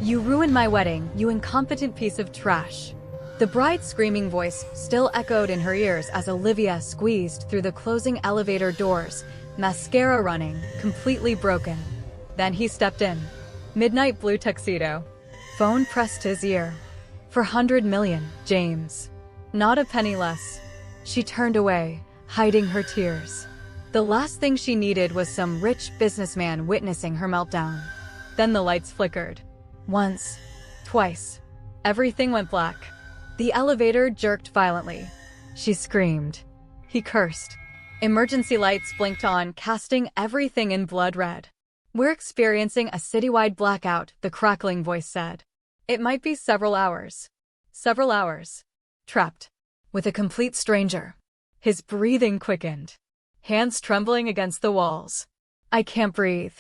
You ruined my wedding, you incompetent piece of trash. The bride's screaming voice still echoed in her ears as Olivia squeezed through the closing elevator doors, mascara running, completely broken. Then he stepped in. Midnight blue tuxedo. Phone pressed to his ear. For 100 million, James. Not a penny less. She turned away, hiding her tears. The last thing she needed was some rich businessman witnessing her meltdown. Then the lights flickered. Once. Twice. Everything went black. The elevator jerked violently. She screamed. He cursed. Emergency lights blinked on, casting everything in blood red. We're experiencing a citywide blackout, the crackling voice said. It might be several hours. Several hours. Trapped. With a complete stranger. His breathing quickened. Hands trembling against the walls. I can't breathe.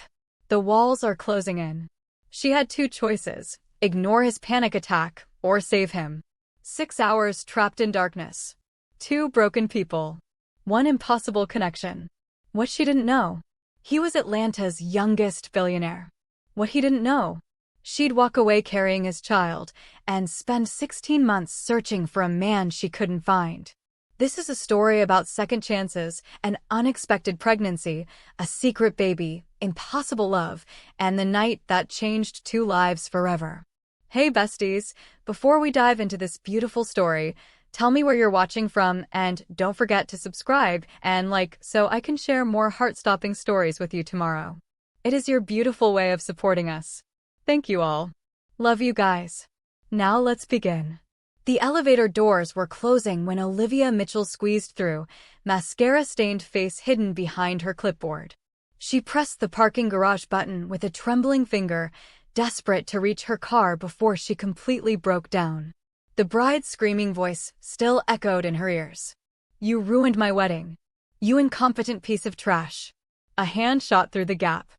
The walls are closing in. She had two choices: ignore his panic attack, or save him. 6 hours trapped in darkness. Two broken people. One impossible connection. What she didn't know. He was Atlanta's youngest billionaire. What he didn't know. She'd walk away carrying his child, and spend 16 months searching for a man she couldn't find. This is a story about second chances, an unexpected pregnancy, a secret baby, impossible love, and the night that changed two lives forever. Hey besties, before we dive into this beautiful story, tell me where you're watching from, and don't forget to subscribe and like so I can share more heart-stopping stories with you tomorrow. It is your beautiful way of supporting us. Thank you all. Love you guys. Now let's begin. The elevator doors were closing when Olivia Mitchell squeezed through, mascara-stained face hidden behind her clipboard. She pressed the parking garage button with a trembling finger, desperate to reach her car before she completely broke down. The bride's screaming voice still echoed in her ears. You ruined my wedding. You incompetent piece of trash. A hand shot through the gap.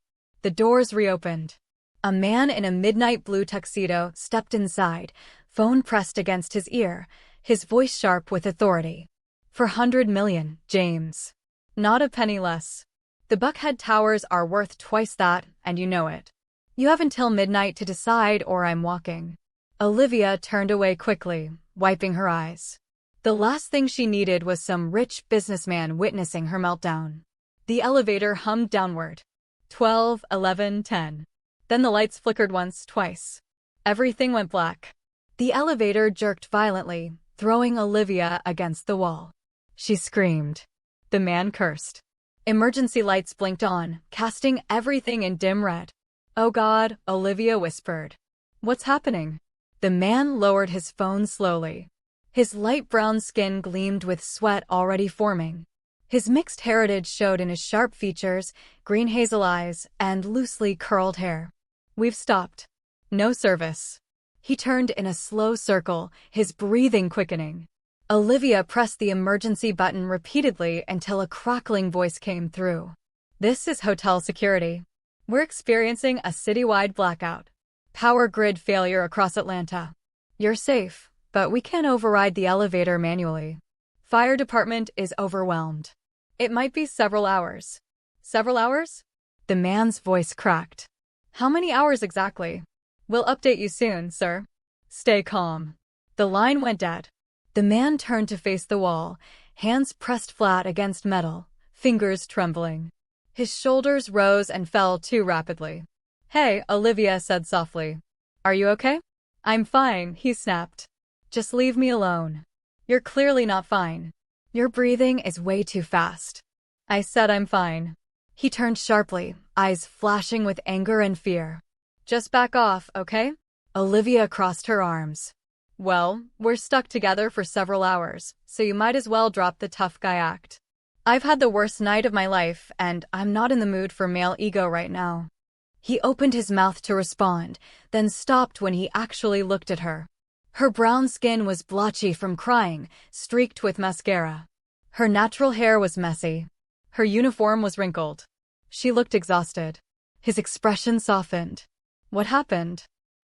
The doors reopened. A man in a midnight blue tuxedo stepped inside, phone pressed against his ear, his voice sharp with authority. For 100 million, James. Not a penny less. The Buckhead Towers are worth twice that, and you know it. You have until midnight to decide or I'm walking. Olivia turned away quickly, wiping her eyes. The last thing she needed was some rich businessman witnessing her meltdown. The elevator hummed downward. 12, 11, 10. Then the lights flickered once, twice. Everything went black. The elevator jerked violently, throwing Olivia against the wall. She screamed. The man cursed. Emergency lights blinked on, casting everything in dim red. Oh God, Olivia whispered. What's happening? The man lowered his phone slowly. His light brown skin gleamed with sweat already forming. His mixed heritage showed in his sharp features, green hazel eyes, and loosely curled hair. We've stopped. No service. He turned in a slow circle, his breathing quickening. Olivia pressed the emergency button repeatedly until a crackling voice came through. This is hotel security. We're experiencing a citywide blackout. Power grid failure across Atlanta. You're safe, but we can't override the elevator manually. Fire department is overwhelmed. It might be several hours. Several hours? The man's voice cracked. How many hours exactly? We'll update you soon, sir. Stay calm. The line went dead. The man turned to face the wall, hands pressed flat against metal, fingers trembling. His shoulders rose and fell too rapidly. Hey, Olivia said softly. Are you okay? I'm fine, he snapped. Just leave me alone. You're clearly not fine. Your breathing is way too fast. I said I'm fine. He turned sharply, eyes flashing with anger and fear. Just back off, okay? Olivia crossed her arms. Well, we're stuck together for several hours, so you might as well drop the tough guy act. I've had the worst night of my life, and I'm not in the mood for male ego right now. He opened his mouth to respond, then stopped when he actually looked at her. Her brown skin was blotchy from crying, streaked with mascara. Her natural hair was messy. Her uniform was wrinkled. She looked exhausted. His expression softened. What happened?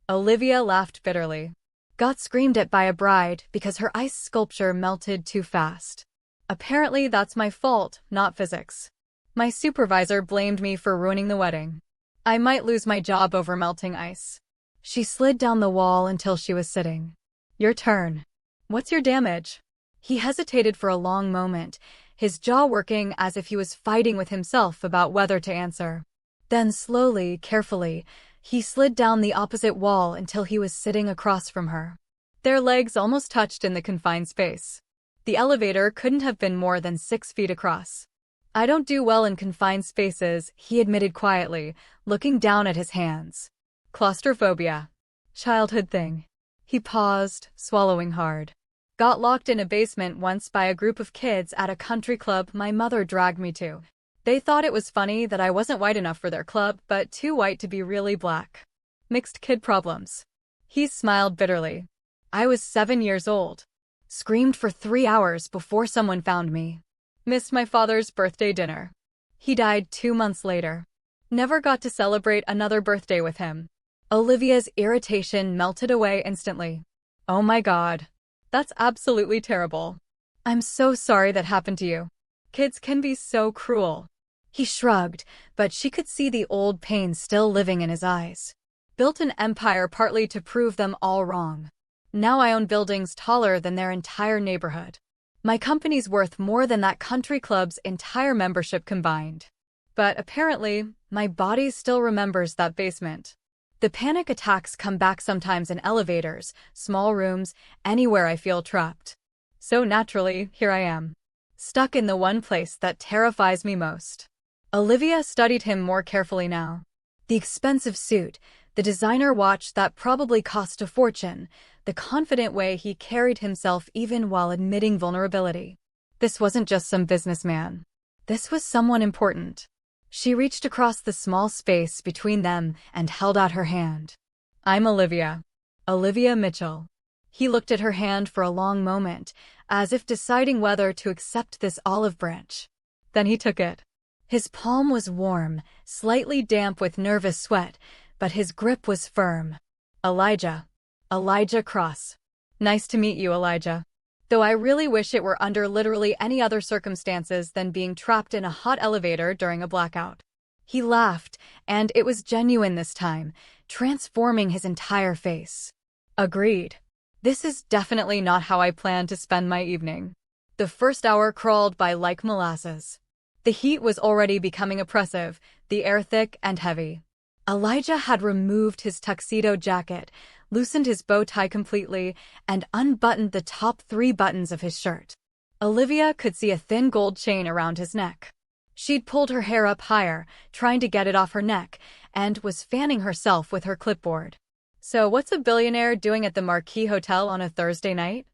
Olivia laughed bitterly. Got screamed at by a bride because her ice sculpture melted too fast. Apparently that's my fault, not physics. My supervisor blamed me for ruining the wedding. I might lose my job over melting ice. She slid down the wall until she was sitting. Your turn. What's your damage? He hesitated for a long moment, his jaw working as if he was fighting with himself about whether to answer. Then slowly, carefully, he slid down the opposite wall until he was sitting across from her. Their legs almost touched in the confined space. The elevator couldn't have been more than 6 feet across. I don't do well in confined spaces, he admitted quietly, looking down at his hands. Claustrophobia. Childhood thing. He paused, swallowing hard. Got locked in a basement once by a group of kids at a country club my mother dragged me to. They thought it was funny that I wasn't white enough for their club, but too white to be really black. Mixed kid problems. He smiled bitterly. I was 7 years old. Screamed for 3 hours before someone found me. Missed my father's birthday dinner. He died 2 months later. Never got to celebrate another birthday with him. Olivia's irritation melted away instantly. Oh my God. That's absolutely terrible. I'm so sorry that happened to you. Kids can be so cruel. He shrugged, but she could see the old pain still living in his eyes. Built an empire partly to prove them all wrong. Now I own buildings taller than their entire neighborhood. My company's worth more than that country club's entire membership combined. But apparently, my body still remembers that basement. The panic attacks come back sometimes in elevators, small rooms, anywhere I feel trapped. So naturally, here I am. Stuck in the one place that terrifies me most. Olivia studied him more carefully now. The expensive suit, the designer watch that probably cost a fortune, the confident way he carried himself even while admitting vulnerability. This wasn't just some businessman. This was someone important. She reached across the small space between them and held out her hand. I'm Olivia. Olivia Mitchell. He looked at her hand for a long moment, as if deciding whether to accept this olive branch. Then he took it. His palm was warm, slightly damp with nervous sweat, but his grip was firm. Elijah. Elijah Cross. Nice to meet you, Elijah. Though I really wish it were under literally any other circumstances than being trapped in a hot elevator during a blackout. He laughed, and it was genuine this time, transforming his entire face. Agreed. This is definitely not how I planned to spend my evening. The first hour crawled by like molasses. The heat was already becoming oppressive, the air thick and heavy. Elijah had removed his tuxedo jacket, loosened his bow tie completely, and unbuttoned the top 3 buttons of his shirt. Olivia could see a thin gold chain around his neck. She'd pulled her hair up higher, trying to get it off her neck, and was fanning herself with her clipboard. So what's a billionaire doing at the Marquis Hotel on a Thursday night?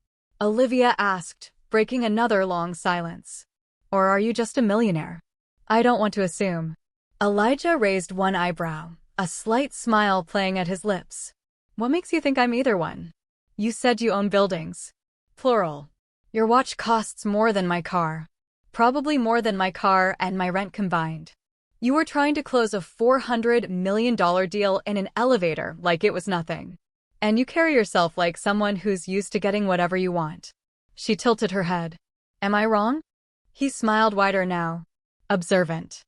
Olivia asked, breaking another long silence. Or are you just a millionaire? I don't want to assume. Elijah raised one eyebrow, a slight smile playing at his lips. What makes you think I'm either one? You said you own buildings. Plural. Your watch costs more than my car. Probably more than my car and my rent combined. You were trying to close a $400 million deal in an elevator like it was nothing. And you carry yourself like someone who's used to getting whatever you want. She tilted her head. Am I wrong? He smiled wider now. Observant.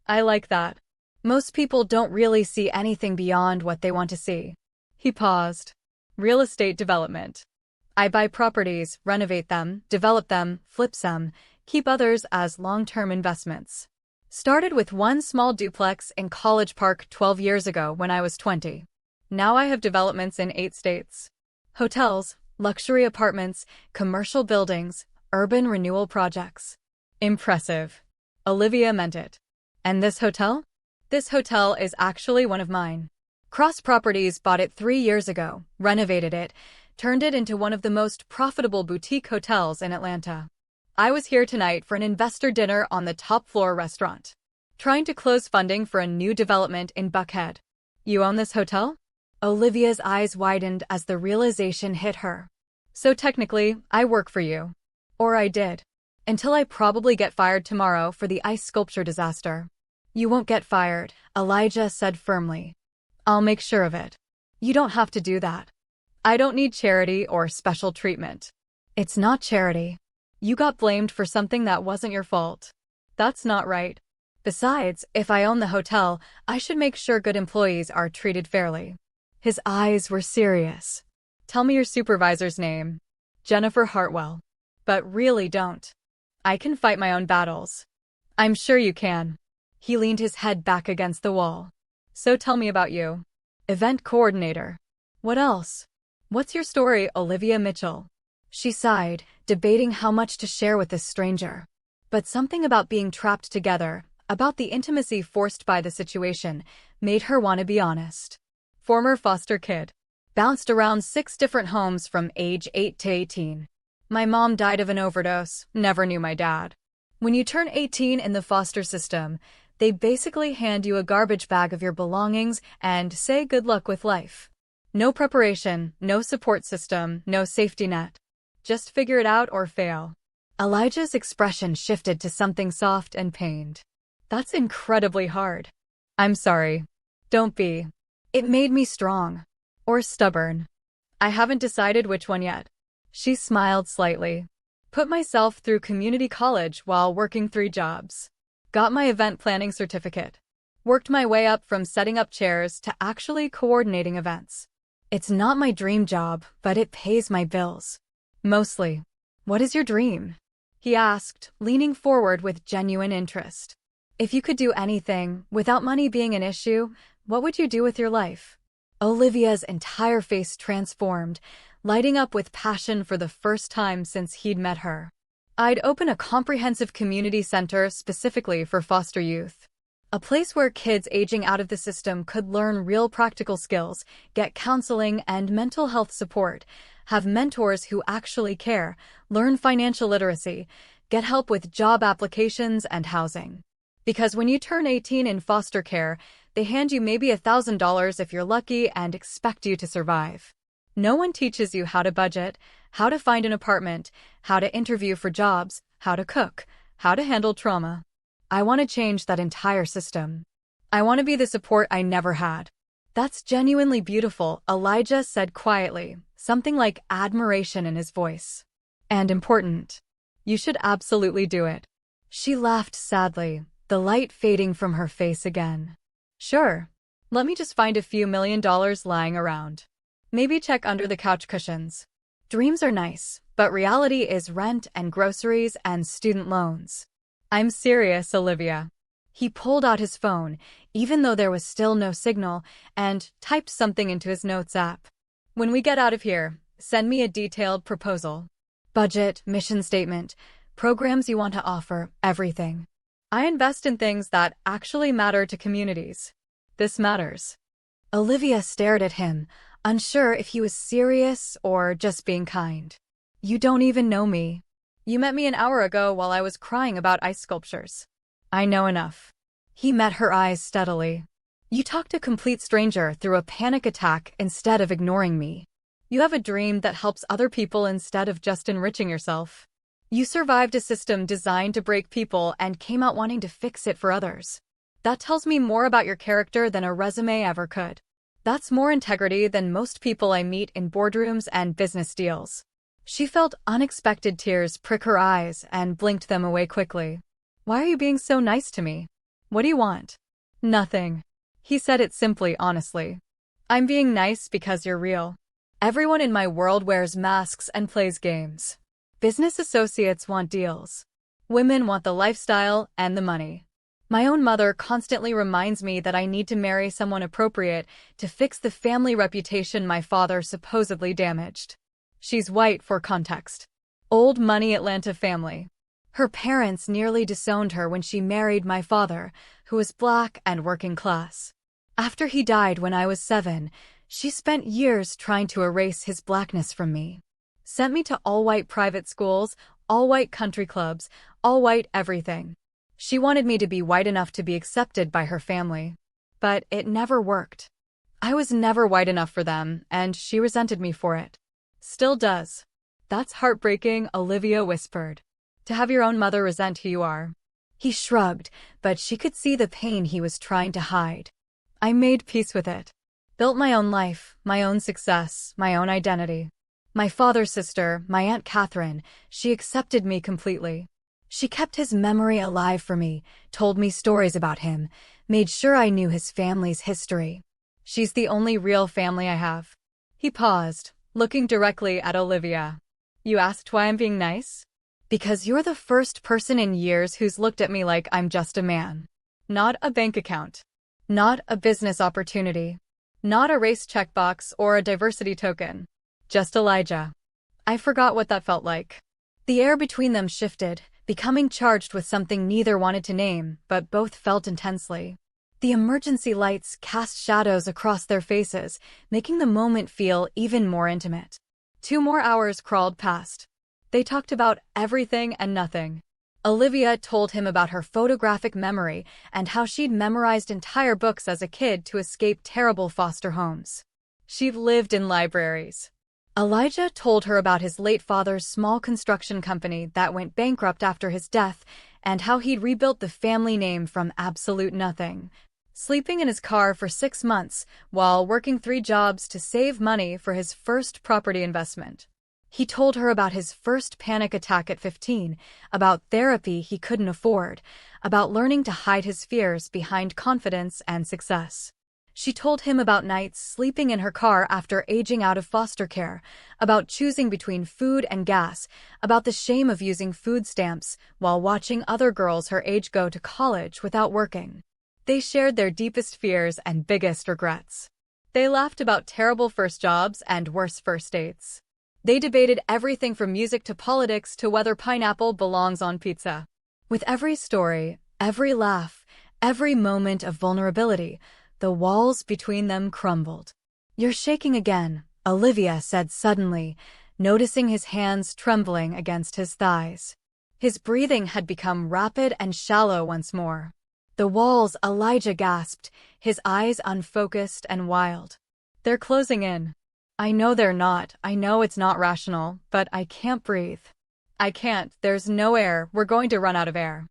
I like that. Most people don't really see anything beyond what they want to see. He paused. Real estate development. I buy properties, renovate them, develop them, flip some, keep others as long-term investments. Started with one small duplex in College Park 12 years ago when I was 20. Now I have developments in 8 states. Hotels, luxury apartments, commercial buildings, urban renewal projects. Impressive. Olivia meant it. And this hotel? This hotel is actually one of mine. Cross Properties bought it 3 years ago, renovated it, turned it into one of the most profitable boutique hotels in Atlanta. I was here tonight for an investor dinner on the top floor restaurant. Trying to close funding for a new development in Buckhead. You own this hotel? Olivia's eyes widened as the realization hit her. So technically, I work for you. Or I did. Until I probably get fired tomorrow for the ice sculpture disaster. You won't get fired, Elijah said firmly. I'll make sure of it. You don't have to do that. I don't need charity or special treatment. It's not charity. You got blamed for something that wasn't your fault. That's not right. Besides, if I own the hotel, I should make sure good employees are treated fairly. His eyes were serious. Tell me your supervisor's name. Jennifer Hartwell. But really don't. I can fight my own battles. I'm sure you can. He leaned his head back against the wall. So tell me about you. Event coordinator. What else? What's your story, Olivia Mitchell? She sighed, debating how much to share with this stranger. But something about being trapped together, about the intimacy forced by the situation, made her want to be honest. Former foster kid. Bounced around 6 different homes from age 8 to 18. My mom died of an overdose, never knew my dad. When you turn 18 in the foster system, they basically hand you a garbage bag of your belongings and say good luck with life. No preparation, no support system, no safety net. Just figure it out or fail. Elijah's expression shifted to something soft and pained. That's incredibly hard. I'm sorry. Don't be. It made me strong. Or stubborn. I haven't decided which one yet. She smiled slightly. Put myself through community college while working 3 jobs. Got my event planning certificate. Worked my way up from setting up chairs to actually coordinating events. It's not my dream job, but it pays my bills. Mostly. What is your dream? He asked, leaning forward with genuine interest. If you could do anything, without money being an issue, what would you do with your life? Olivia's entire face transformed, lighting up with passion for the first time since he'd met her. I'd open a comprehensive community center specifically for foster youth. A place where kids aging out of the system could learn real practical skills, get counseling and mental health support, have mentors who actually care, learn financial literacy, get help with job applications and housing. Because when you turn 18 in foster care, they hand you maybe $1,000 if you're lucky and expect you to survive. No one teaches you how to budget, how to find an apartment, how to interview for jobs, how to cook, how to handle trauma. I want to change that entire system. I want to be the support I never had. That's genuinely beautiful, Elijah said quietly, something like admiration in his voice. And important. You should absolutely do it. She laughed sadly, the light fading from her face again. Sure. Let me just find a few $1 million lying around. Maybe check under the couch cushions. Dreams are nice, but reality is rent and groceries and student loans. I'm serious, Olivia. He pulled out his phone, even though there was still no signal, and typed something into his notes app. When we get out of here, send me a detailed proposal. Budget, mission statement, programs you want to offer, everything. I invest in things that actually matter to communities. This matters. Olivia stared at him, unsure if he was serious or just being kind. You don't even know me. You met me an hour ago while I was crying about ice sculptures. I know enough. He met her eyes steadily. You talked to a complete stranger through a panic attack instead of ignoring me. You have a dream that helps other people instead of just enriching yourself. You survived a system designed to break people and came out wanting to fix it for others. That tells me more about your character than a resume ever could. That's more integrity than most people I meet in boardrooms and business deals. She felt unexpected tears prick her eyes and blinked them away quickly. Why are you being so nice to me? What do you want? Nothing. He said it simply, honestly. I'm being nice because you're real. Everyone in my world wears masks and plays games. Business associates want deals. Women want the lifestyle and the money. My own mother constantly reminds me that I need to marry someone appropriate to fix the family reputation my father supposedly damaged. She's white, for context. Old money Atlanta family. Her parents nearly disowned her when she married my father, who was black and working class. After he died when I was 7, she spent years trying to erase his blackness from me. Sent me to all-white private schools, all-white country clubs, all-white everything. She wanted me to be white enough to be accepted by her family. But it never worked. I was never white enough for them, and she resented me for it. Still does. That's heartbreaking, Olivia whispered. To have your own mother resent who you are. He shrugged, but she could see the pain he was trying to hide. I made peace with it. Built my own life, my own success, my own identity. My father's sister, my Aunt Catherine, she accepted me completely. She kept his memory alive for me, told me stories about him, made sure I knew his family's history. She's the only real family I have. He paused, looking directly at Olivia. You asked why I'm being nice? Because you're the first person in years who's looked at me like I'm just a man. Not a bank account. Not a business opportunity. Not a race checkbox or a diversity token. Just Elijah. I forgot what that felt like. The air between them shifted, becoming charged with something neither wanted to name, but both felt intensely. The emergency lights cast shadows across their faces, making the moment feel even more intimate. 2 more hours crawled past. They talked about everything and nothing. Olivia told him about her photographic memory and how she'd memorized entire books as a kid to escape terrible foster homes. She'd lived in libraries. Elijah told her about his late father's small construction company that went bankrupt after his death and how he'd rebuilt the family name from absolute nothing, sleeping in his car for 6 months while working 3 jobs to save money for his first property investment. He told her about his first panic attack at 15, about therapy he couldn't afford, about learning to hide his fears behind confidence and success. She told him about nights sleeping in her car after aging out of foster care, about choosing between food and gas, about the shame of using food stamps while watching other girls her age go to college without working. They shared their deepest fears and biggest regrets. They laughed about terrible first jobs and worse first dates. They debated everything from music to politics to whether pineapple belongs on pizza. With every story, every laugh, every moment of vulnerability, the walls between them crumbled. You're shaking again, Olivia said suddenly, noticing his hands trembling against his thighs. His breathing had become rapid and shallow once more. The walls, Elijah gasped, his eyes unfocused and wild. They're closing in. I know they're not, I know it's not rational, but I can't breathe. I can't, there's no air, we're going to run out of air.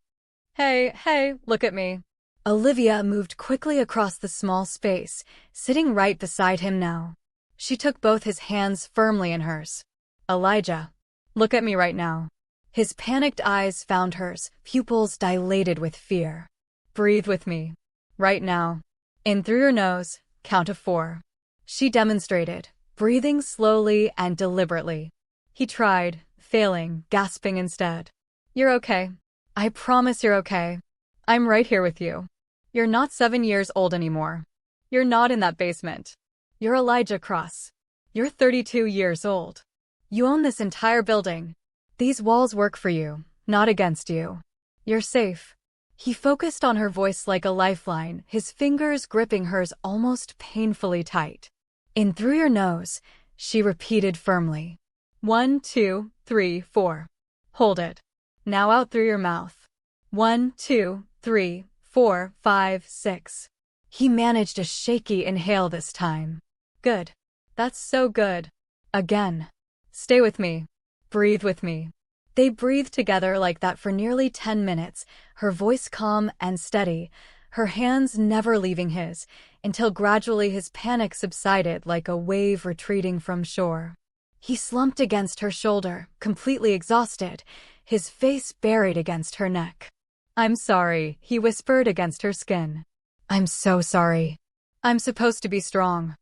Hey, look at me. Olivia moved quickly across the small space, sitting right beside him now. She took both his hands firmly in hers. Elijah, look at me right now. His panicked eyes found hers, pupils dilated with fear. Breathe with me. Right now. In through your nose, count to 4. She demonstrated, breathing slowly and deliberately. He tried, failing, gasping instead. You're okay. I promise you're okay. I'm right here with you. You're not 7 years old anymore. You're not in that basement. You're Elijah Cross. You're 32 years old. You own this entire building. These walls work for you, not against you. You're safe. He focused on her voice like a lifeline, his fingers gripping hers almost painfully tight. In through your nose, she repeated firmly. 1, 2, 3, 4. Hold it. Now out through your mouth. 1, 2, 3, 4, 5, 6. He managed a shaky inhale this time. Good. That's so good. Again. Stay with me. Breathe with me. They breathed together like that for nearly 10 minutes, her voice calm and steady, her hands never leaving his, until gradually his panic subsided like a wave retreating from shore. He slumped against her shoulder, completely exhausted, his face buried against her neck. I'm sorry, he whispered against her skin. I'm so sorry. I'm supposed to be strong.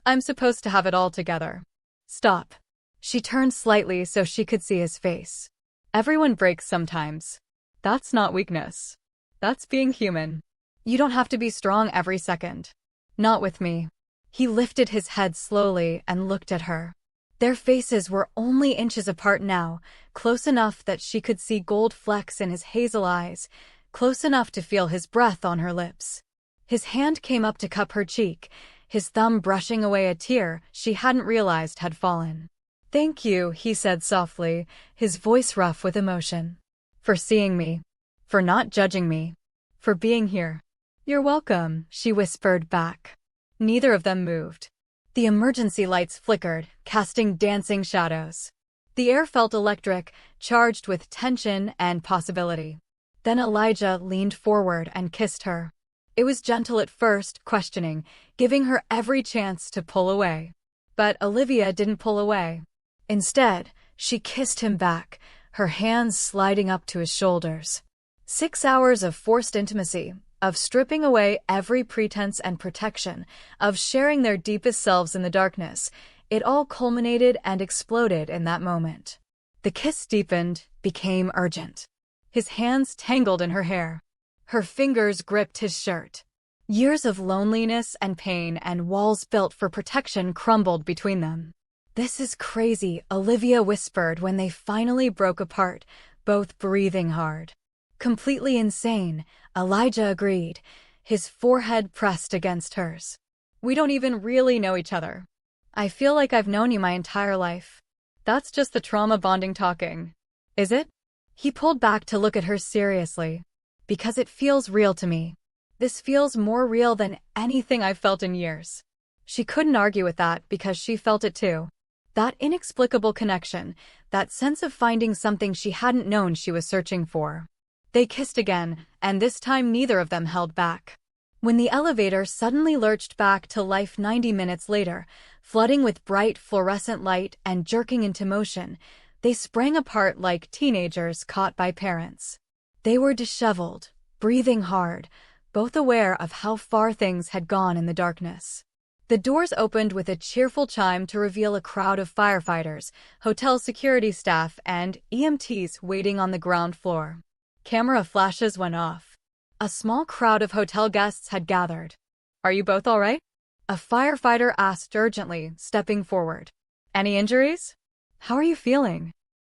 I'm supposed to have it all together. Stop. She turned slightly so she could see his face. Everyone breaks sometimes. That's not weakness. That's being human. You don't have to be strong every second. Not with me. He lifted his head slowly and looked at her. Their faces were only inches apart now, close enough that she could see gold flecks in his hazel eyes, close enough to feel his breath on her lips. His hand came up to cup her cheek, his thumb brushing away a tear she hadn't realized had fallen. Thank you, he said softly, his voice rough with emotion. For seeing me. For not judging me. For being here. You're welcome, she whispered back. Neither of them moved. The emergency lights flickered, casting dancing shadows. The air felt electric, charged with tension and possibility. Then Elijah leaned forward and kissed her. It was gentle at first, questioning, giving her every chance to pull away. But Olivia didn't pull away. Instead, she kissed him back, her hands sliding up to his shoulders. 6 hours of forced intimacy, of stripping away every pretense and protection, of sharing their deepest selves in the darkness. It all culminated and exploded in that moment. The kiss deepened, became urgent. His hands tangled in her hair. Her fingers gripped his shirt. Years of loneliness and pain and walls built for protection crumbled between them. "This is crazy," Olivia whispered when they finally broke apart, both breathing hard. "Completely insane," Elijah agreed, his forehead pressed against hers. "We don't even really know each other. I feel like I've known you my entire life." "That's just the trauma bonding talking. Is it?" He pulled back to look at her seriously. "Because it feels real to me. This feels more real than anything I've felt in years." She couldn't argue with that because she felt it too. That inexplicable connection, that sense of finding something she hadn't known she was searching for. They kissed again, and this time neither of them held back. When the elevator suddenly lurched back to life 90 minutes later, flooding with bright fluorescent light and jerking into motion, they sprang apart like teenagers caught by parents. They were disheveled, breathing hard, both aware of how far things had gone in the darkness. The doors opened with a cheerful chime to reveal a crowd of firefighters, hotel security staff, and EMTs waiting on the ground floor. Camera flashes went off. A small crowd of hotel guests had gathered. "Are you both all right?" a firefighter asked urgently, stepping forward. "Any injuries? How are you feeling?"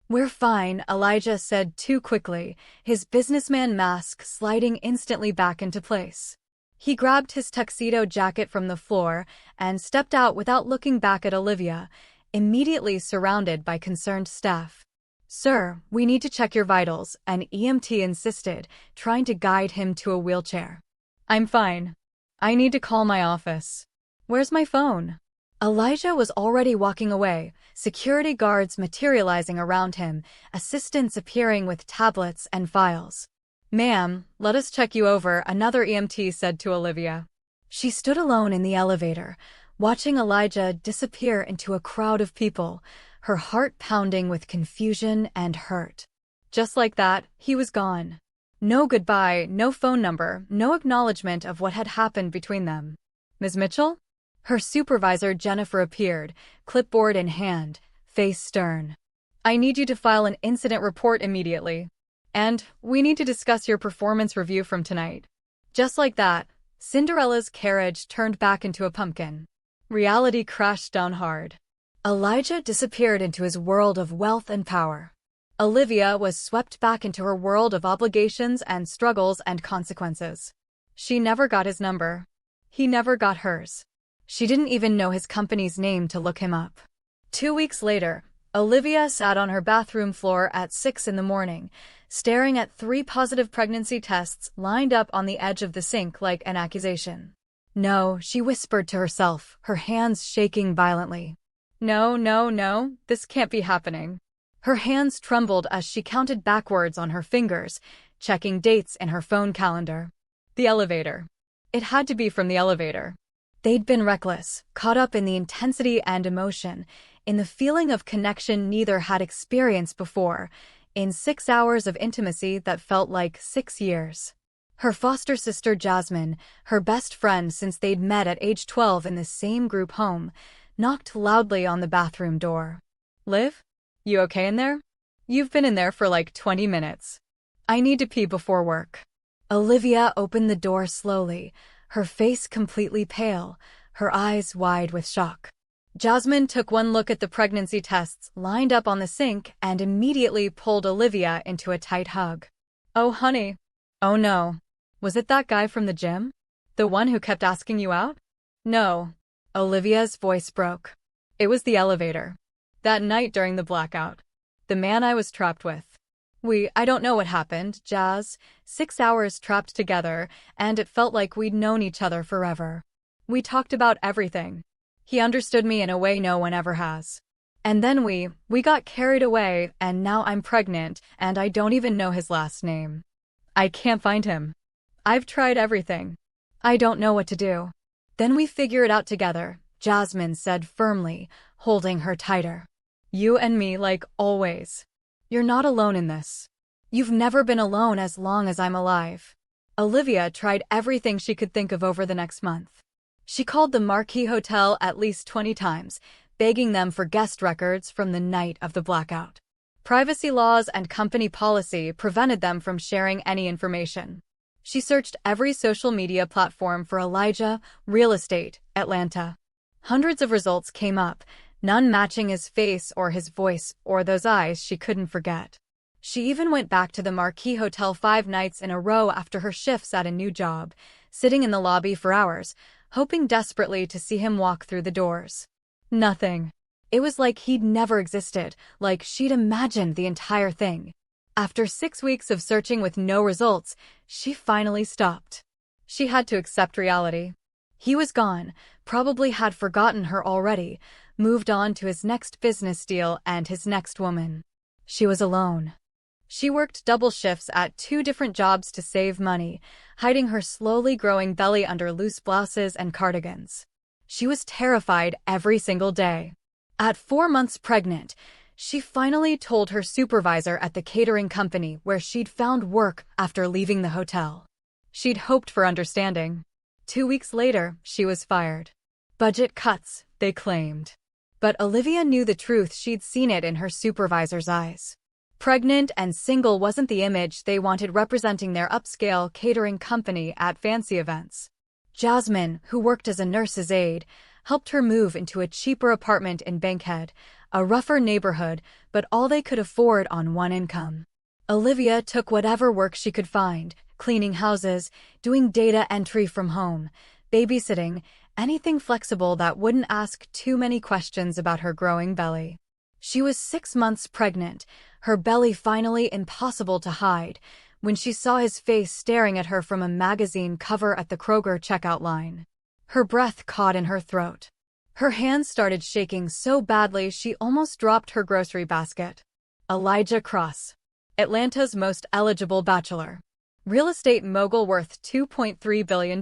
"We're fine," Elijah said too quickly, his businessman mask sliding instantly back into place. He grabbed his tuxedo jacket from the floor and stepped out without looking back at Olivia, immediately surrounded by concerned staff. "Sir, we need to check your vitals," an EMT insisted, trying to guide him to a wheelchair. "I'm fine. I need to call my office. Where's my phone?" Elijah was already walking away, security guards materializing around him, assistants appearing with tablets and files. "Ma'am, let us check you over," another EMT said to Olivia. She stood alone in the elevator, watching Elijah disappear into a crowd of people, her heart pounding with confusion and hurt. Just like that, he was gone. No goodbye, no phone number, no acknowledgement of what had happened between them. "Ms. Mitchell?" Her supervisor Jennifer appeared, clipboard in hand, face stern. "I need you to file an incident report immediately. And we need to discuss your performance review from tonight." Just like that, Cinderella's carriage turned back into a pumpkin. Reality crashed down hard. Elijah disappeared into his world of wealth and power. Olivia was swept back into her world of obligations and struggles and consequences. She never got his number. He never got hers. She didn't even know his company's name to look him up. 2 weeks later, Olivia sat on her bathroom floor at 6 in the morning, staring at 3 positive pregnancy tests lined up on the edge of the sink like an accusation. "No," she whispered to herself, her hands shaking violently. "No, no, no, this can't be happening." Her hands trembled as she counted backwards on her fingers, checking dates in her phone calendar. The elevator. It had to be from the elevator. They'd been reckless, caught up in the intensity and emotion, in the feeling of connection neither had experienced before, in 6 hours of intimacy that felt like 6 years. Her foster sister Jasmine, her best friend since they'd met at age 12 in the same group home, knocked loudly on the bathroom door. "Liv? You okay in there? You've been in there for like 20 minutes. I need to pee before work." Olivia opened the door slowly, her face completely pale, her eyes wide with shock. Jasmine took one look at the pregnancy tests lined up on the sink and immediately pulled Olivia into a tight hug. "Oh, honey." "Oh no. Was it that guy from the gym? The one who kept asking you out?" "No." Olivia's voice broke. "It was the elevator. That night during the blackout. The man I was trapped with. I don't know what happened, Jazz. 6 hours trapped together, and it felt like we'd known each other forever. We talked about everything. He understood me in a way no one ever has. And then we got carried away, and now I'm pregnant, and I don't even know his last name. I can't find him. I've tried everything. I don't know what to do." "Then we figure it out together," Jasmine said firmly, holding her tighter. "You and me like always. You're not alone in this. You've never been alone as long as I'm alive. Olivia tried everything she could think of over the next month. She called the Marquis Hotel at least 20 times, begging them for guest records from the night of the blackout. Privacy laws and company policy prevented them from sharing any information. She searched every social media platform for Elijah, real estate, Atlanta. Hundreds of results came up, none matching his face or his voice or those eyes she couldn't forget. She even went back to the Marquis Hotel 5 nights in a row after her shifts at a new job, sitting in the lobby for hours, hoping desperately to see him walk through the doors. Nothing. It was like he'd never existed, like she'd imagined the entire thing. After 6 weeks of searching with no results, she finally stopped. She had to accept reality. He was gone, probably had forgotten her already, moved on to his next business deal and his next woman. She was alone. She worked double shifts at 2 different jobs to save money, hiding her slowly growing belly under loose blouses and cardigans. She was terrified every single day. At 4 months pregnant, she finally told her supervisor at the catering company where she'd found work after leaving the hotel. She'd hoped for understanding. 2 weeks later, she was fired. Budget cuts, they claimed. But Olivia knew the truth. She'd seen it in her supervisor's eyes. Pregnant and single wasn't the image they wanted representing their upscale catering company at fancy events. Jasmine, who worked as a nurse's aide, helped her move into a cheaper apartment in Bankhead, a rougher neighborhood, but all they could afford on one income. Olivia took whatever work she could find, cleaning houses, doing data entry from home, babysitting, anything flexible that wouldn't ask too many questions about her growing belly. She was 6 months pregnant, her belly finally impossible to hide, when she saw his face staring at her from a magazine cover at the Kroger checkout line. Her breath caught in her throat. Her hands started shaking so badly she almost dropped her grocery basket. Elijah Cross, Atlanta's most eligible bachelor. Real estate mogul worth $2.3 billion.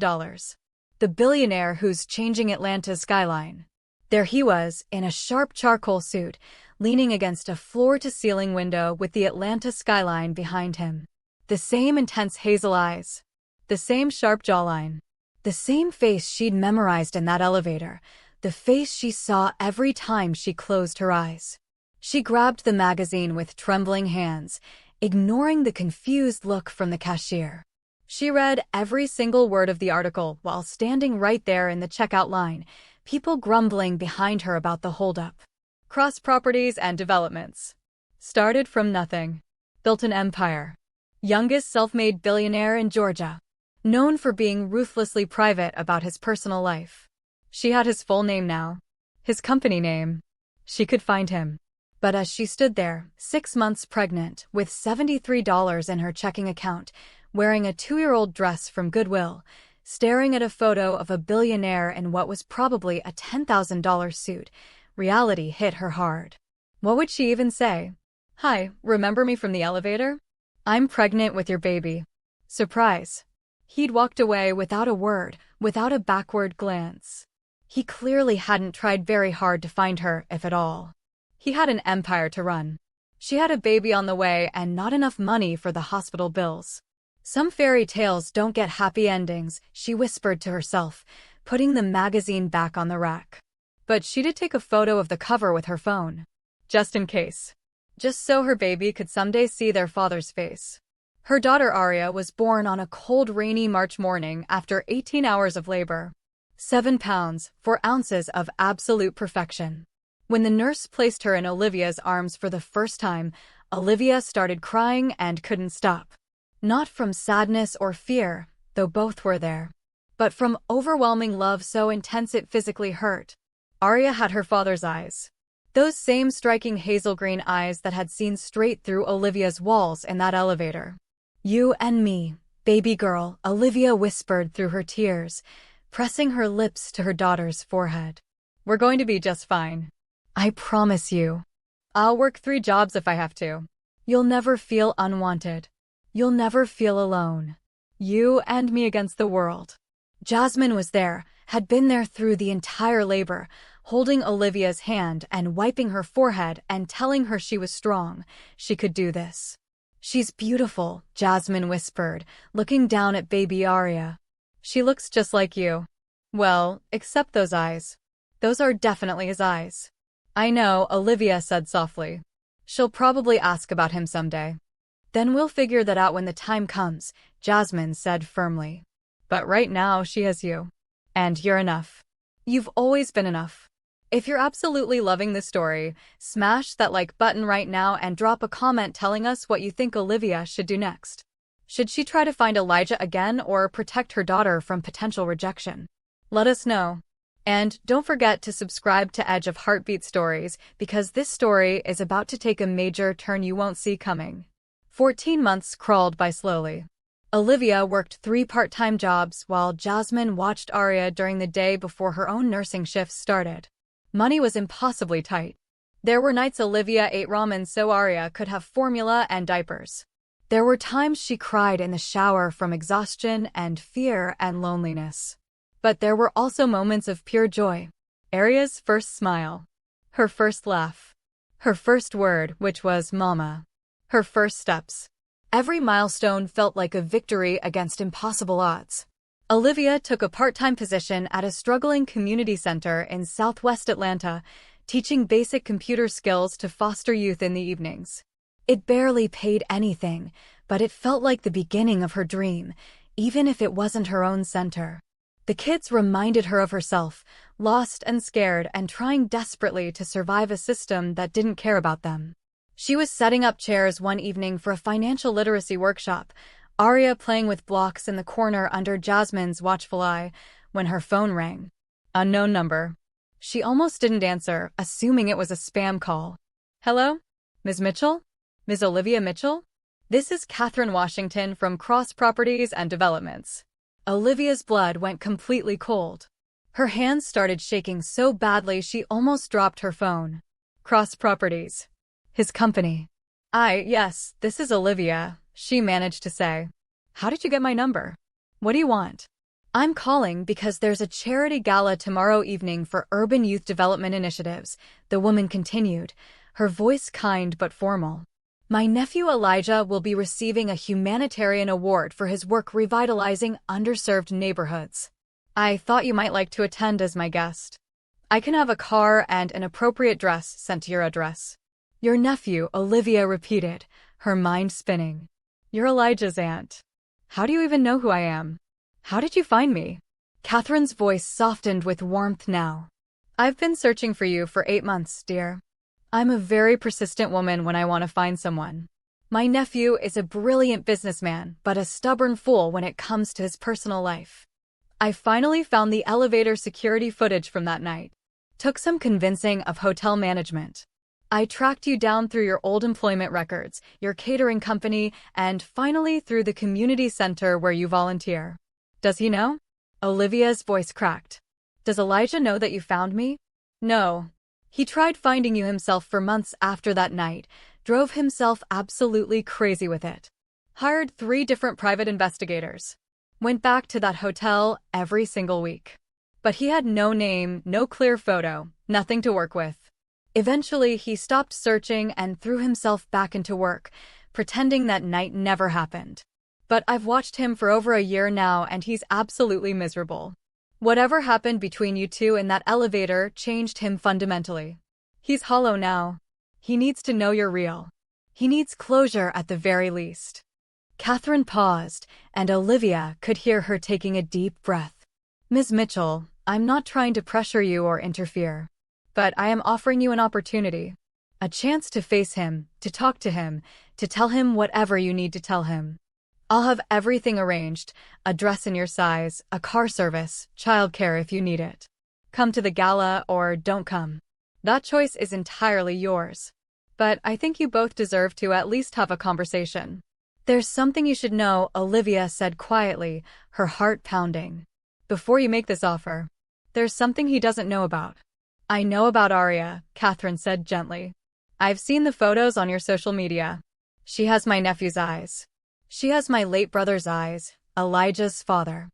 The billionaire who's changing Atlanta's skyline. There he was, in a sharp charcoal suit, leaning against a floor-to-ceiling window with the Atlanta skyline behind him. The same intense hazel eyes. The same sharp jawline. The same face she'd memorized in that elevator. The face she saw every time she closed her eyes. She grabbed the magazine with trembling hands, ignoring the confused look from the cashier. She read every single word of the article while standing right there in the checkout line, people grumbling behind her about the holdup. Cross Properties and Developments. Started from nothing. Built an empire. Youngest self-made billionaire in Georgia. Known for being ruthlessly private about his personal life. She had his full name now. His company name. She could find him. But as she stood there, 6 months pregnant, with $73 in her checking account, wearing a 2-year-old dress from Goodwill, staring at a photo of a billionaire in what was probably a $10,000 suit, reality hit her hard. What would she even say? "Hi, remember me from the elevator? I'm pregnant with your baby." Surprise. He'd walked away without a word, without a backward glance. He clearly hadn't tried very hard to find her, if at all. He had an empire to run. She had a baby on the way and not enough money for the hospital bills. Some fairy tales don't get happy endings, she whispered to herself, putting the magazine back on the rack. But she did take a photo of the cover with her phone. Just in case. Just so her baby could someday see their father's face. Her daughter Aria was born on a cold, rainy March morning after 18 hours of labor. 7 pounds, 4 ounces of absolute perfection. When the nurse placed her in Olivia's arms for the first time, Olivia started crying and couldn't stop. Not from sadness or fear, though both were there, but from overwhelming love so intense it physically hurt. Aria had her father's eyes. Those same striking hazel green eyes that had seen straight through Olivia's walls in that elevator. "You and me, baby girl," Olivia whispered through her tears, pressing her lips to her daughter's forehead. "We're going to be just fine. I promise you. I'll work 3 jobs if I have to. You'll never feel unwanted. You'll never feel alone. You and me against the world." Jasmine was there, had been there through the entire labor, holding Olivia's hand and wiping her forehead and telling her she was strong, she could do this. She's beautiful, Jasmine whispered, looking down at baby Arya. She looks just like you. Well, except those eyes. Those are definitely his eyes. I know, Olivia said softly. She'll probably ask about him someday. Then we'll figure that out when the time comes, Jasmine said firmly. But right now she has you. And you're enough. You've always been enough. If you're absolutely loving this story, smash that like button right now and drop a comment telling us what you think Olivia should do next. Should she try to find Elijah again or protect her daughter from potential rejection? Let us know. And don't forget to subscribe to Edge of Heartbeat Stories because this story is about to take a major turn you won't see coming. 14 months crawled by slowly. Olivia worked 3 part-time jobs while Jasmine watched Arya during the day before her own nursing shifts started. Money was impossibly tight. There were nights Olivia ate ramen so Arya could have formula and diapers. There were times she cried in the shower from exhaustion and fear and loneliness. But there were also moments of pure joy. Arya's first smile. Her first laugh. Her first word, which was mama. Her first steps. Every milestone felt like a victory against impossible odds. Olivia took a part-time position at a struggling community center in Southwest Atlanta, teaching basic computer skills to foster youth in the evenings. It barely paid anything, but it felt like the beginning of her dream, even if it wasn't her own center. The kids reminded her of herself, lost and scared and trying desperately to survive a system that didn't care about them. She was setting up chairs one evening for a financial literacy workshop, Arya playing with blocks in the corner under Jasmine's watchful eye, when her phone rang. Unknown number. She almost didn't answer, assuming it was a spam call. Hello? Ms. Mitchell? Ms. Olivia Mitchell? This is Catherine Washington from Cross Properties and Developments. Olivia's blood went completely cold. Her hands started shaking so badly she almost dropped her phone. Cross Properties. His company. Yes, this is Olivia, she managed to say. How did you get my number? What do you want? I'm calling because there's a charity gala tomorrow evening for urban youth development initiatives, the woman continued, her voice kind but formal. My nephew Elijah will be receiving a humanitarian award for his work revitalizing underserved neighborhoods. I thought you might like to attend as my guest. I can have a car and an appropriate dress sent to your address. Your nephew, Olivia repeated, her mind spinning. You're Elijah's aunt. How do you even know who I am? How did you find me? Catherine's voice softened with warmth now. I've been searching for you for 8 months, dear. I'm a very persistent woman when I want to find someone. My nephew is a brilliant businessman, but a stubborn fool when it comes to his personal life. I finally found the elevator security footage from that night. Took some convincing of hotel management. I tracked you down through your old employment records, your catering company, and finally through the community center where you volunteer. Does he know? Olivia's voice cracked. Does Elijah know that you found me? No. He tried finding you himself for months after that night, drove himself absolutely crazy with it. Hired 3 different private investigators. Went back to that hotel every single week. But he had no name, no clear photo, nothing to work with. Eventually, he stopped searching and threw himself back into work, pretending that night never happened. But I've watched him for over a year now and he's absolutely miserable. Whatever happened between you two in that elevator changed him fundamentally. He's hollow now. He needs to know you're real. He needs closure at the very least. Catherine paused, and Olivia could hear her taking a deep breath. Ms. Mitchell, I'm not trying to pressure you or interfere. But I am offering you an opportunity. A chance to face him, to talk to him, to tell him whatever you need to tell him. I'll have everything arranged, a dress in your size, a car service, childcare if you need it. Come to the gala or don't come. That choice is entirely yours. But I think you both deserve to at least have a conversation. There's something you should know, Olivia said quietly, her heart pounding. Before you make this offer, there's something he doesn't know about. I know about Arya, Catherine said gently. I've seen the photos on your social media. She has my nephew's eyes. She has my late brother's eyes, Elijah's father.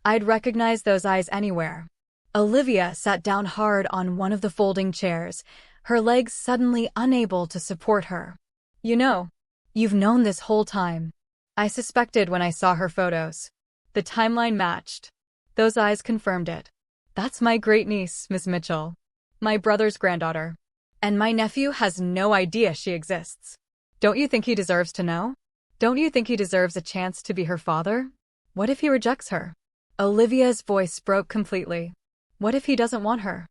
I'd recognize those eyes anywhere. Olivia sat down hard on one of the folding chairs, her legs suddenly unable to support her. You You've known this whole time. I suspected when I saw her photos. The timeline matched. Those eyes confirmed it. That's my great-niece, Miss Mitchell. My brother's granddaughter. And my nephew has no idea she exists. Don't you think he deserves to know? Don't you think he deserves a chance to be her father? What if he rejects her? Olivia's voice broke completely. What if he doesn't want her?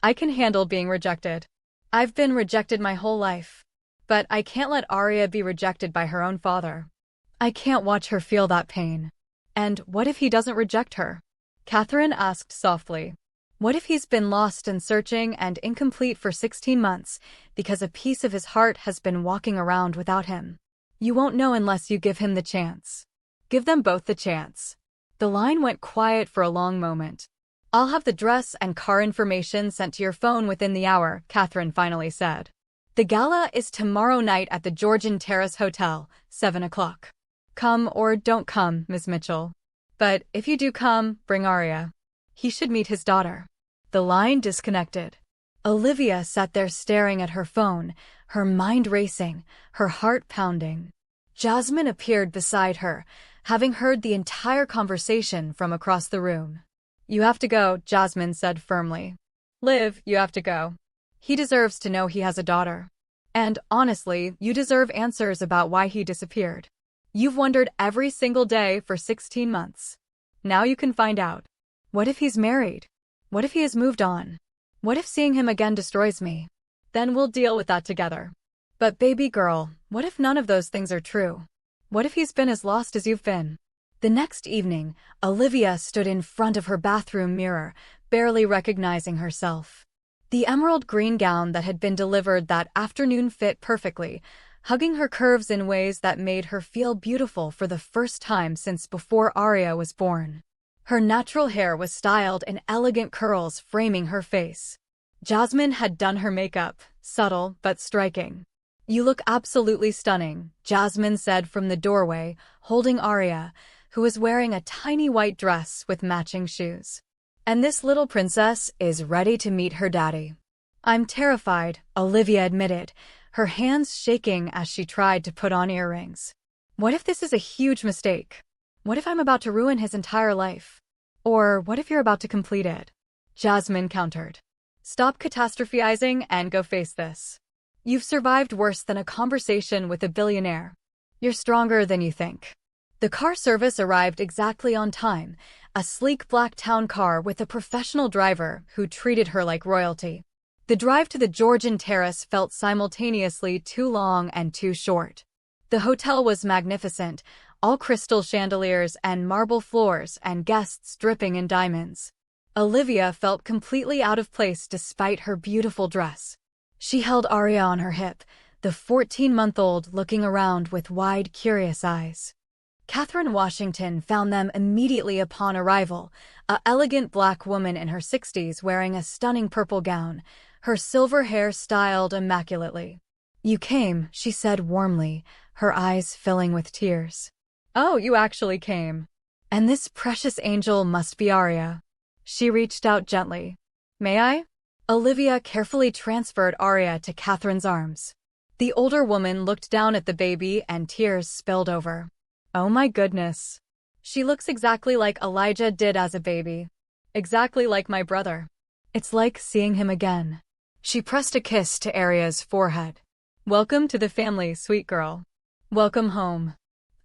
I can handle being rejected. I've been rejected my whole life. But I can't let Arya be rejected by her own father. I can't watch her feel that pain. And what if he doesn't reject her? Catherine asked softly. What if he's been lost and searching and incomplete for 16 months because a piece of his heart has been walking around without him? You won't know unless you give him the chance. Give them both the chance. The line went quiet for a long moment. I'll have the dress and car information sent to your phone within the hour, Catherine finally said. The gala is tomorrow night at the Georgian Terrace Hotel, 7 o'clock. Come or don't come, Miss Mitchell. But if you do come, bring Arya. He should meet his daughter. The line disconnected. Olivia sat there staring at her phone, her mind racing, her heart pounding. Jasmine appeared beside her, having heard the entire conversation from across the room. You have to go, Jasmine said firmly. Liv, you have to go. He deserves to know he has a daughter. And honestly, you deserve answers about why he disappeared. You've wondered every single day for 16 months. Now you can find out. What if he's married? What if he has moved on? What if seeing him again destroys me? Then we'll deal with that together. But baby girl, what if none of those things are true? What if he's been as lost as you've been? The next evening, Olivia stood in front of her bathroom mirror, barely recognizing herself. The emerald green gown that had been delivered that afternoon fit perfectly, hugging her curves in ways that made her feel beautiful for the first time since before Arya was born. Her natural hair was styled in elegant curls framing her face. Jasmine had done her makeup, subtle but striking. You look absolutely stunning, Jasmine said from the doorway, holding Arya, who was wearing a tiny white dress with matching shoes. And this little princess is ready to meet her daddy. I'm terrified, Olivia admitted, her hands shaking as she tried to put on earrings. What if this is a huge mistake? What if I'm about to ruin his entire life? Or what if you're about to complete it? Jasmine countered. Stop catastrophizing and go face this. You've survived worse than a conversation with a billionaire. You're stronger than you think. The car service arrived exactly on time, a sleek black town car with a professional driver who treated her like royalty. The drive to the Georgian Terrace felt simultaneously too long and too short. The hotel was magnificent, all crystal chandeliers and marble floors and guests dripping in diamonds. Olivia felt completely out of place despite her beautiful dress. She held Arya on her hip, the 14-month-old looking around with wide, curious eyes. Catherine Washington found them immediately upon arrival, an elegant black woman in her 60s wearing a stunning purple gown, her silver hair styled immaculately. You came, she said warmly, her eyes filling with tears. Oh, you actually came. And this precious angel must be Arya. She reached out gently. May I? Olivia carefully transferred Arya to Catherine's arms. The older woman looked down at the baby and tears spilled over. Oh my goodness. She looks exactly like Elijah did as a baby. Exactly like my brother. It's like seeing him again. She pressed a kiss to Arya's forehead. Welcome to the family, sweet girl. Welcome home.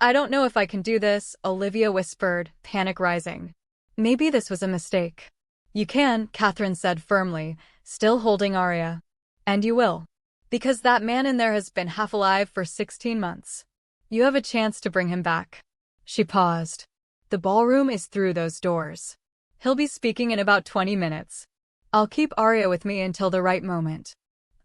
I don't know if I can do this, Olivia whispered, panic rising. Maybe this was a mistake. You can, Catherine said firmly, still holding Arya. And you will. Because that man in there has been half alive for 16 months. You have a chance to bring him back. She paused. The ballroom is through those doors. He'll be speaking in about 20 minutes. I'll keep Arya with me until the right moment.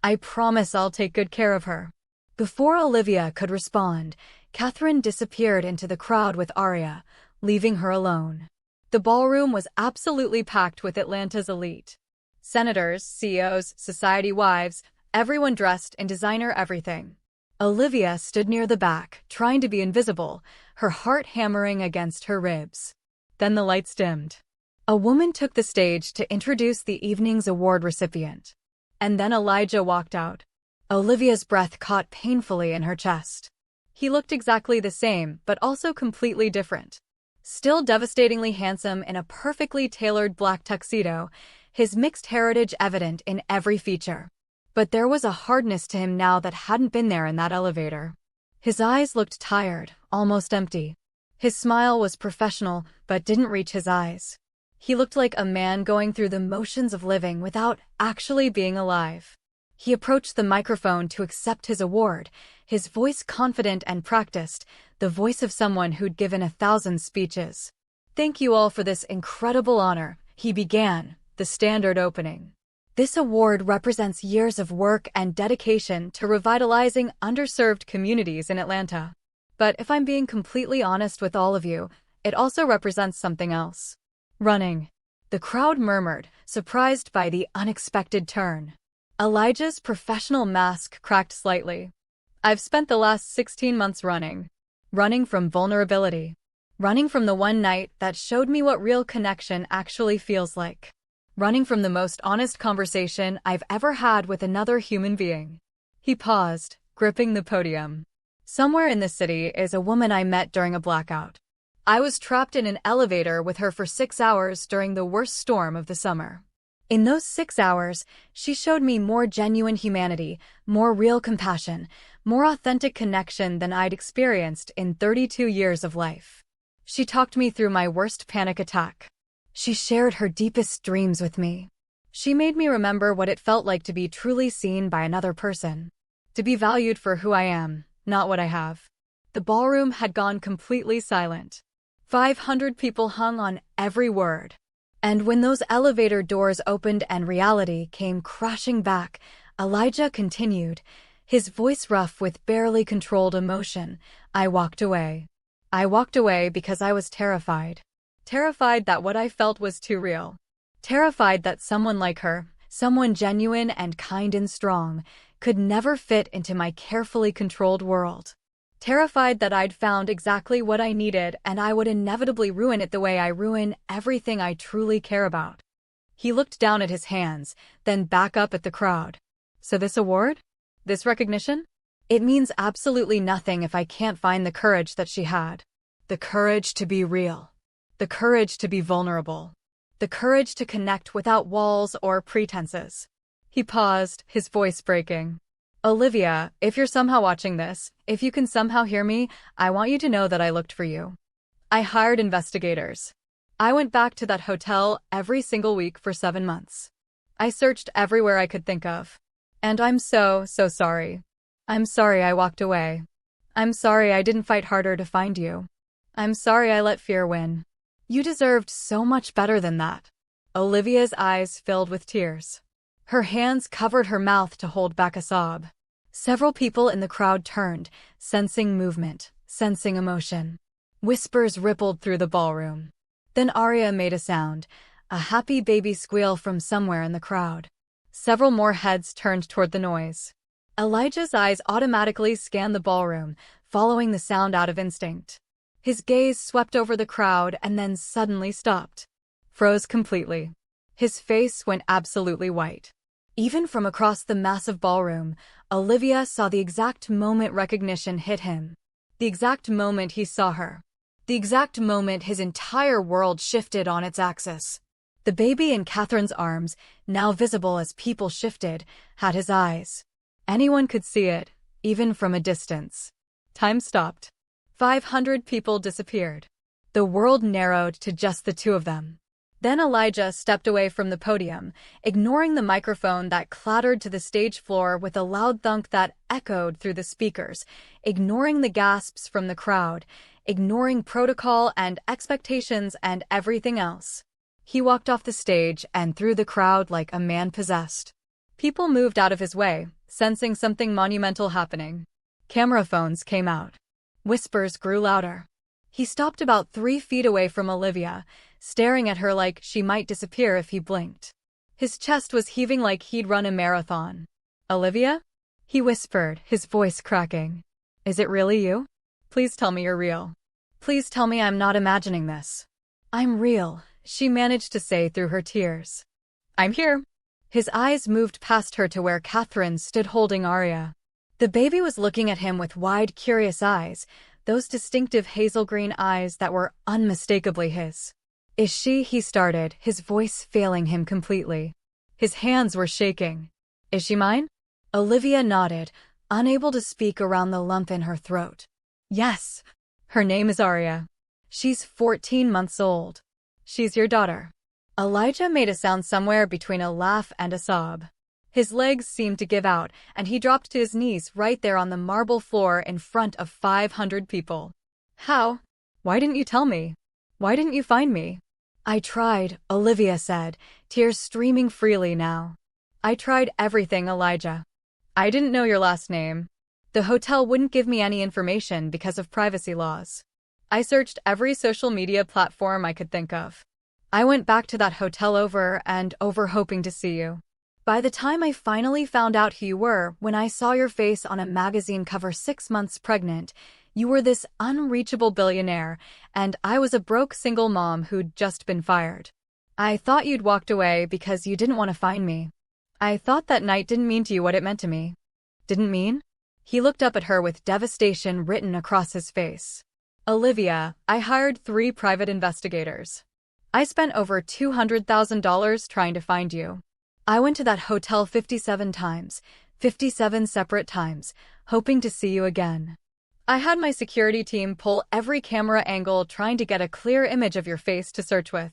I promise I'll take good care of her. Before Olivia could respond, Catherine disappeared into the crowd with Arya, leaving her alone. The ballroom was absolutely packed with Atlanta's elite. Senators, CEOs, society wives, everyone dressed in designer everything. Olivia stood near the back, trying to be invisible, her heart hammering against her ribs. Then the lights dimmed. A woman took the stage to introduce the evening's award recipient. And then Elijah walked out. Olivia's breath caught painfully in her chest. He looked exactly the same, but also completely different. Still devastatingly handsome in a perfectly tailored black tuxedo, his mixed heritage evident in every feature. But there was a hardness to him now that hadn't been there in that elevator. His eyes looked tired, almost empty. His smile was professional, but didn't reach his eyes. He looked like a man going through the motions of living without actually being alive. He approached the microphone to accept his award, his voice confident and practiced, the voice of someone who'd given 1,000 speeches. "Thank you all for this incredible honor," he began, the standard opening. "This award represents years of work and dedication to revitalizing underserved communities in Atlanta. But if I'm being completely honest with all of you, it also represents something else. Running." The crowd murmured, surprised by the unexpected turn. Elijah's professional mask cracked slightly. "I've spent the last 16 months running. Running from vulnerability. Running from the one night that showed me what real connection actually feels like. Running from the most honest conversation I've ever had with another human being." He paused, gripping the podium. "Somewhere in this city is a woman I met during a blackout. I was trapped in an elevator with her for 6 hours during the worst storm of the summer. In those 6 hours, she showed me more genuine humanity, more real compassion, more authentic connection than I'd experienced in 32 years of life. She talked me through my worst panic attack. She shared her deepest dreams with me. She made me remember what it felt like to be truly seen by another person. To be valued for who I am, not what I have." The ballroom had gone completely silent. 500 people hung on every word. And when those elevator doors opened and reality came crashing back, Elijah continued, his voice rough with barely controlled emotion. "I walked away. I walked away because I was terrified. Terrified that what I felt was too real. Terrified that someone like her, someone genuine and kind and strong, could never fit into my carefully controlled world. Terrified that I'd found exactly what I needed and I would inevitably ruin it the way I ruin everything I truly care about." He looked down at his hands, then back up at the crowd. "So this award? This recognition? It means absolutely nothing if I can't find the courage that she had. The courage to be real. The courage to be vulnerable. The courage to connect without walls or pretenses." He paused, his voice breaking. "Olivia, if you're somehow watching this, if you can somehow hear me, I want you to know that I looked for you. I hired investigators. I went back to that hotel every single week for 7 months. I searched everywhere I could think of. And I'm so sorry. I'm sorry I walked away. I'm sorry I didn't fight harder to find you. I'm sorry I let fear win. You deserved so much better than that." Olivia's eyes filled with tears. Her hands covered her mouth to hold back a sob. Several people in the crowd turned, sensing movement, sensing emotion. Whispers rippled through the ballroom. Then Arya made a sound, a happy baby squeal from somewhere in the crowd. Several more heads turned toward the noise. Elijah's eyes automatically scanned the ballroom, following the sound out of instinct. His gaze swept over the crowd and then suddenly stopped. Froze completely. His face went absolutely white. Even from across the massive ballroom, Olivia saw the exact moment recognition hit him. The exact moment he saw her. The exact moment his entire world shifted on its axis. The baby in Catherine's arms, now visible as people shifted, had his eyes. Anyone could see it, even from a distance. Time stopped. 500 people disappeared. The world narrowed to just the two of them. Then Elijah stepped away from the podium, ignoring the microphone that clattered to the stage floor with a loud thunk that echoed through the speakers, ignoring the gasps from the crowd, ignoring protocol and expectations and everything else. He walked off the stage and through the crowd like a man possessed. People moved out of his way, sensing something monumental happening. Camera phones came out. Whispers grew louder. He stopped about 3 feet away from Olivia, staring at her like she might disappear if he blinked. His chest was heaving like he'd run a marathon. "Olivia?" he whispered, his voice cracking. "Is it really you? Please tell me you're real. Please tell me I'm not imagining this." "I'm real," she managed to say through her tears. "I'm here." His eyes moved past her to where Catherine stood holding Arya. The baby was looking at him with wide, curious eyes, those distinctive hazel green eyes that were unmistakably his. Is she? He started, his voice failing him completely. His hands were shaking. Is she mine? Olivia nodded, unable to speak around the lump in her throat. Yes. Her name is Arya. She's 14 months old. She's your daughter. Elijah made a sound somewhere between a laugh and a sob. His legs seemed to give out, and he dropped to his knees right there on the marble floor in front of 500 people. How? Why didn't you tell me? Why didn't you find me? I tried, Olivia said, tears streaming freely now. I tried everything, Elijah. I didn't know your last name. The hotel wouldn't give me any information because of privacy laws. I searched every social media platform I could think of. I went back to that hotel over and over hoping to see you. By the time I finally found out who you were, when I saw your face on a magazine cover 6 months pregnant, you were this unreachable billionaire, and I was a broke single mom who'd just been fired. I thought you'd walked away because you didn't want to find me. I thought that night didn't mean to you what it meant to me. Didn't mean? He looked up at her with devastation written across his face. Olivia, I hired 3 private investigators. I spent over $200,000 trying to find you. I went to that hotel 57 times, 57 separate times, hoping to see you again. I had my security team pull every camera angle trying to get a clear image of your face to search with.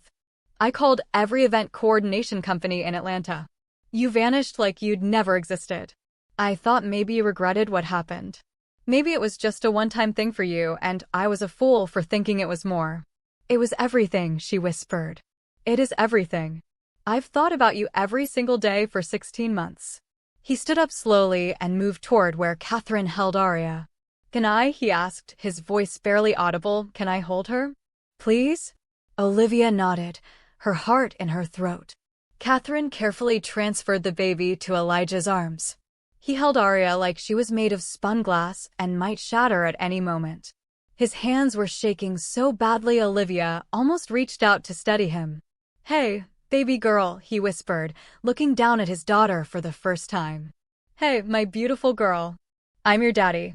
I called every event coordination company in Atlanta. You vanished like you'd never existed. I thought maybe you regretted what happened. Maybe it was just a one-time thing for you, and I was a fool for thinking it was more. It was everything, she whispered. It is everything. I've thought about you every single day for 16 months. He stood up slowly and moved toward where Catherine held Arya. Can I? He asked, his voice barely audible. Can I hold her? Please? Olivia nodded, her heart in her throat. Catherine carefully transferred the baby to Elijah's arms. He held Arya like she was made of spun glass and might shatter at any moment. His hands were shaking so badly Olivia almost reached out to steady him. Hey, baby girl, he whispered, looking down at his daughter for the first time. Hey, my beautiful girl. I'm your daddy.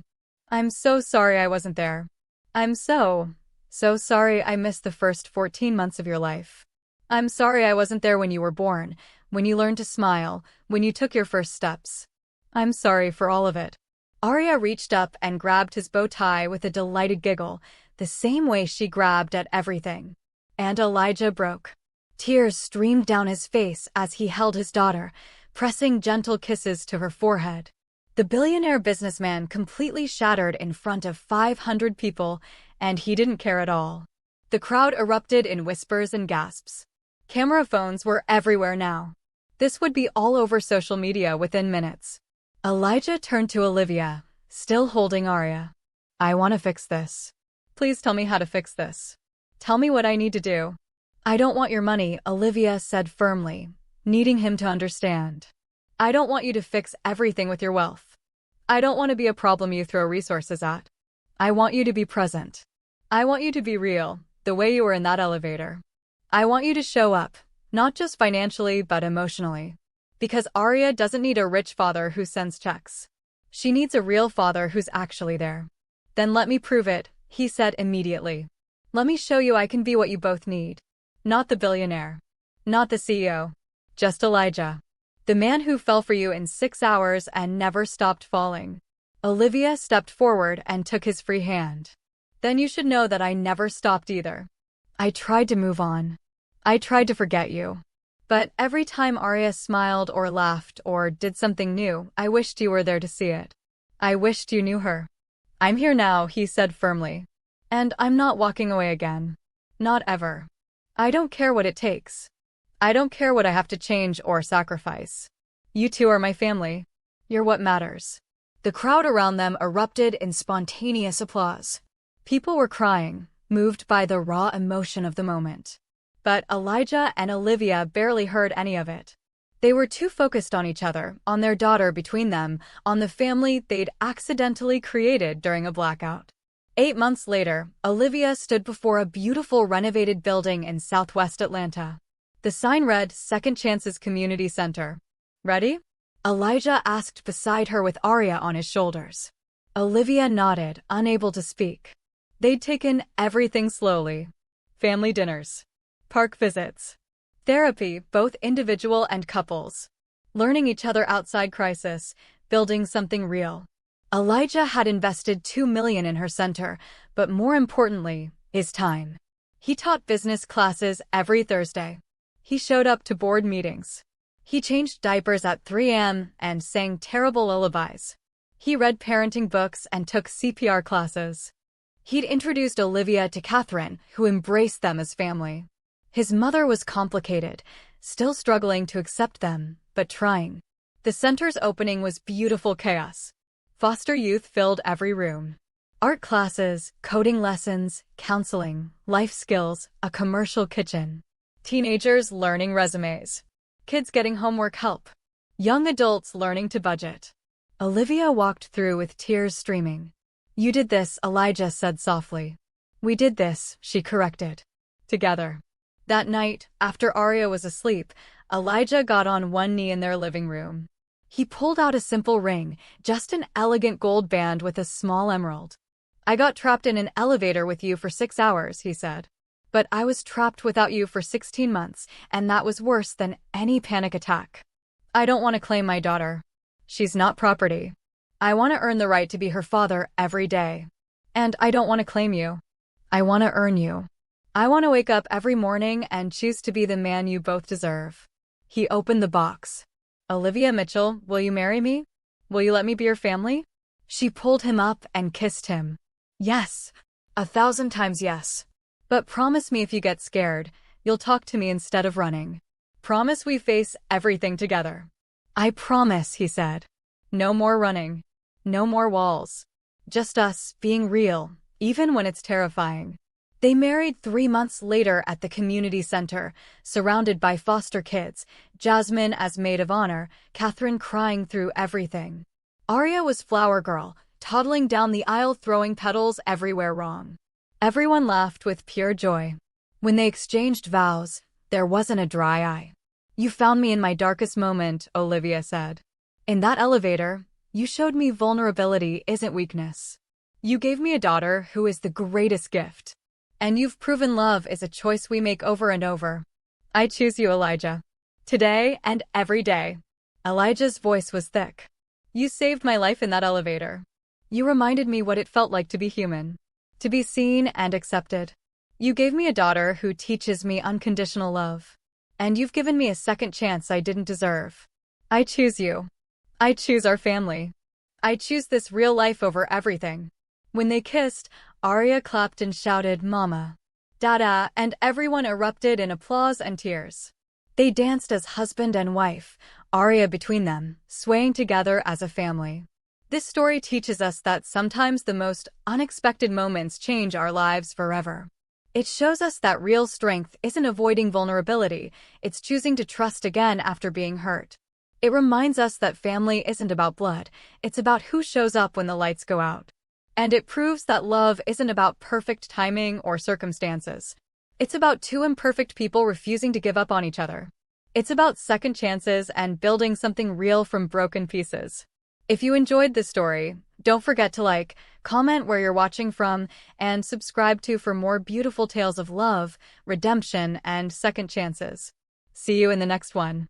I'm so sorry I wasn't there. I'm so sorry I missed the first 14 months of your life. I'm sorry I wasn't there when you were born, when you learned to smile, when you took your first steps. I'm sorry for all of it. Arya reached up and grabbed his bow tie with a delighted giggle, the same way she grabbed at everything. And Elijah broke. Tears streamed down his face as he held his daughter, pressing gentle kisses to her forehead. The billionaire businessman completely shattered in front of 500 people, and he didn't care at all. The crowd erupted in whispers and gasps. Camera phones were everywhere now. This would be all over social media within minutes. Elijah turned to Olivia, still holding Arya. I want to fix this. Please tell me how to fix this. Tell me what I need to do. I don't want your money, Olivia said firmly, needing him to understand. I don't want you to fix everything with your wealth. I don't want to be a problem you throw resources at. I want you to be present. I want you to be real, the way you were in that elevator. I want you to show up, not just financially but emotionally. Because Arya doesn't need a rich father who sends checks. She needs a real father who's actually there. Then let me prove it, he said immediately. Let me show you I can be what you both need. Not the billionaire. Not the CEO. Just Elijah. The man who fell for you in 6 hours and never stopped falling. Olivia stepped forward and took his free hand. Then you should know that I never stopped either. I tried to move on. I tried to forget you. But every time Arya smiled or laughed or did something new, I wished you were there to see it. I wished you knew her. I'm here now, he said firmly. And I'm not walking away again. Not ever. I don't care what it takes. I don't care what I have to change or sacrifice. You two are my family. You're what matters. The crowd around them erupted in spontaneous applause. People were crying, moved by the raw emotion of the moment. But Elijah and Olivia barely heard any of it. They were too focused on each other, on their daughter between them, on the family they'd accidentally created during a blackout. 8 months later, Olivia stood before a beautiful renovated building in southwest Atlanta. The sign read, Second Chances Community Center. Ready? Elijah asked beside her with Arya on his shoulders. Olivia nodded, unable to speak. They'd taken everything slowly. Family dinners, park visits, therapy, both individual and couples, learning each other outside crisis, building something real. Elijah had invested $2 million in her center, but more importantly, his time. He taught business classes every Thursday. He showed up to board meetings. He changed diapers at 3 a.m. and sang terrible lullabies. He read parenting books and took CPR classes. He'd introduced Olivia to Catherine, who embraced them as family. His mother was complicated, still struggling to accept them, but trying. The center's opening was beautiful chaos. Foster youth filled every room. Art classes, coding lessons, counseling, life skills, a commercial kitchen. Teenagers learning resumes. Kids getting homework help. Young adults learning to budget. Olivia walked through with tears streaming. "You did this," Elijah said softly. "We did this," she corrected. Together. That night, after Arya was asleep, Elijah got on one knee in their living room. He pulled out a simple ring, just an elegant gold band with a small emerald. "I got trapped in an elevator with you for 6 hours," he said. "But I was trapped without you for 16 months, and that was worse than any panic attack. I don't want to claim my daughter. She's not property. I want to earn the right to be her father every day. And I don't want to claim you. I want to earn you. I want to wake up every morning and choose to be the man you both deserve." He opened the box. "Olivia Mitchell, will you marry me? Will you let me be your family?" She pulled him up and kissed him. "Yes. 1,000 times yes. But promise me if you get scared, you'll talk to me instead of running. Promise we face everything together." "I promise," he said. "No more running. No more walls. Just us, being real, even when it's terrifying." They married 3 months later at the community center, surrounded by foster kids, Jasmine as maid of honor, Catherine crying through everything. Arya was flower girl, toddling down the aisle throwing petals everywhere wrong. Everyone laughed with pure joy. When they exchanged vows, there wasn't a dry eye. "You found me in my darkest moment," Olivia said. "In that elevator, you showed me vulnerability isn't weakness. You gave me a daughter who is the greatest gift. And you've proven love is a choice we make over and over. I choose you, Elijah. Today and every day." Elijah's voice was thick. "You saved my life in that elevator. You reminded me what it felt like to be human. To be seen and accepted. You gave me a daughter who teaches me unconditional love. And you've given me a second chance I didn't deserve. I choose you. I choose our family. I choose this real life over everything." When they kissed, Arya clapped and shouted, "Mama, Dada," and everyone erupted in applause and tears. They danced as husband and wife, Arya between them, swaying together as a family. This story teaches us that sometimes the most unexpected moments change our lives forever. It shows us that real strength isn't avoiding vulnerability, it's choosing to trust again after being hurt. It reminds us that family isn't about blood, it's about who shows up when the lights go out. And it proves that love isn't about perfect timing or circumstances. It's about two imperfect people refusing to give up on each other. It's about second chances and building something real from broken pieces. If you enjoyed this story, don't forget to like, comment where you're watching from, and subscribe for more beautiful tales of love, redemption, and second chances. See you in the next one.